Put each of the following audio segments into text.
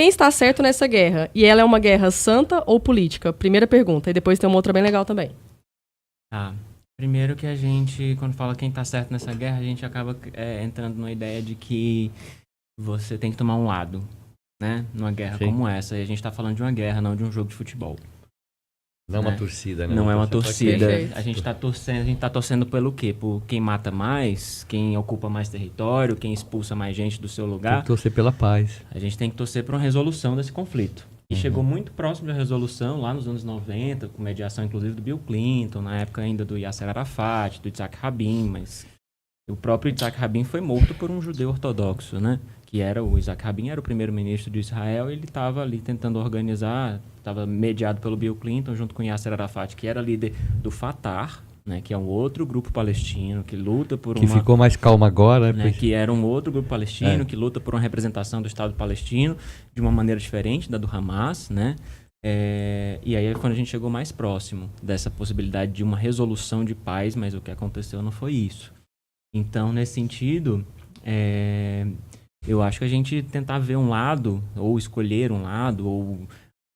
Quem está certo nessa guerra? E ela é uma guerra santa ou política? Primeira pergunta. E depois tem uma outra bem legal também. Primeiro que a gente, quando fala quem tá certo nessa guerra, a gente acaba entrando numa ideia de que você tem que tomar um lado, né? Numa guerra como essa. E a gente tá falando de uma guerra, não de um jogo de futebol. Não é uma torcida, né? Não é uma torcida. Perfeito. A gente tá torcendo pelo quê? Por quem mata mais, quem ocupa mais território, quem expulsa mais gente do seu Tem lugar. que torcer pela paz. A gente tem que torcer por uma resolução desse conflito. E chegou muito próximo da resolução lá nos anos 90, com mediação inclusive do Bill Clinton, na época ainda do Yasser Arafat, do Yitzhak Rabin, mas o próprio Yitzhak Rabin foi morto por um judeu ortodoxo, né? Que era o Yitzhak Rabin, era o primeiro-ministro de Israel, e ele estava ali tentando organizar, estava mediado pelo Bill Clinton junto com Yasser Arafat, que era líder do Fatah, né, que é um outro grupo palestino que luta por Que ficou mais calmo agora, né, que era um outro grupo palestino que luta por uma representação do Estado palestino de uma maneira diferente da do Hamas, né? E aí quando a gente chegou mais próximo dessa possibilidade de uma resolução de paz, mas o que aconteceu não foi isso. Então, nesse sentido, eu acho que a gente tentar ver um lado, ou escolher um lado, ou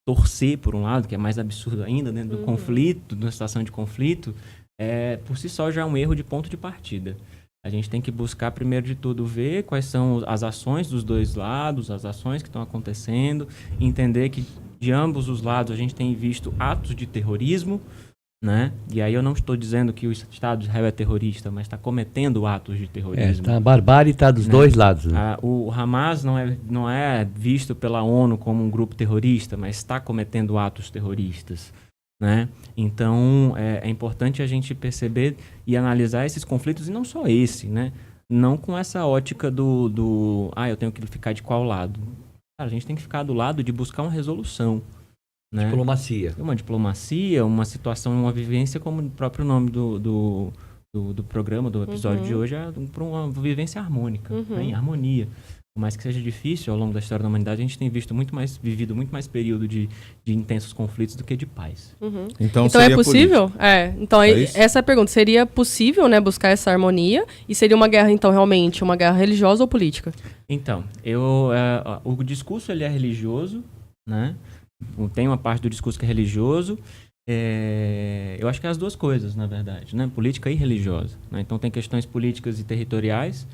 torcer por um lado, que é mais absurdo ainda, dentro do conflito, de uma situação de conflito, por si só já é um erro de ponto de partida. A gente tem que buscar, primeiro de tudo, ver quais são as ações dos dois lados, as ações que estão acontecendo, entender que de ambos os lados a gente tem visto atos de terrorismo, né? E aí eu não estou dizendo que o Estado de Israel é terrorista, mas está cometendo atos de terrorismo. A barbárie está dos dois lados. Né? O Hamas não é visto pela ONU como um grupo terrorista, mas está cometendo atos terroristas. Né? Então, é importante a gente perceber e analisar esses conflitos, e não só esse, né? Não com essa ótica eu tenho que ficar de qual lado. Cara, a gente tem que ficar do lado de buscar uma resolução. Né? Diplomacia. Uma diplomacia, uma situação, uma vivência, como o próprio nome do programa, do episódio de hoje, para uma vivência harmônica, né? Em harmonia. Por mais que seja difícil, ao longo da história da humanidade, a gente tem vivido muito mais período de intensos conflitos do que de paz. Então é possível? Essa é a pergunta. Seria possível, né, buscar essa harmonia? E seria uma guerra, então, realmente, uma guerra religiosa ou política? Então, o discurso ele é religioso, né? Tem uma parte do discurso que é religioso. Eu acho que é as duas coisas, na verdade, né? Política e religiosa. Né? Então tem questões políticas e territoriais,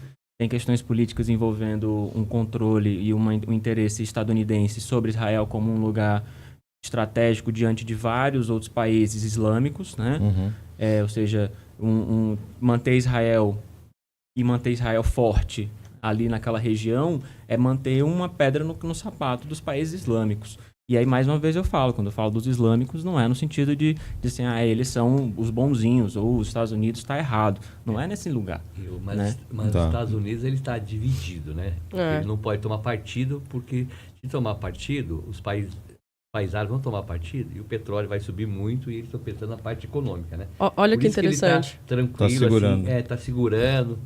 tem questões políticas envolvendo um controle e um interesse estadunidense sobre Israel como um lugar estratégico diante de vários outros países islâmicos, né? Ou seja, manter Israel forte ali naquela região é manter uma pedra no sapato dos países islâmicos. E aí, mais uma vez, quando eu falo dos islâmicos, não é no sentido de assim, eles são os bonzinhos, ou os Estados Unidos está errado. Não é nesse lugar. Mas os Estados Unidos ele está dividido, né? Ele não pode tomar partido, porque se tomar partido, os países árabes vão tomar partido e o petróleo vai subir muito e eles estão pensando na parte econômica, né? Olha que interessante. Ele tá tranquilo, segurando. assim, tá segurando.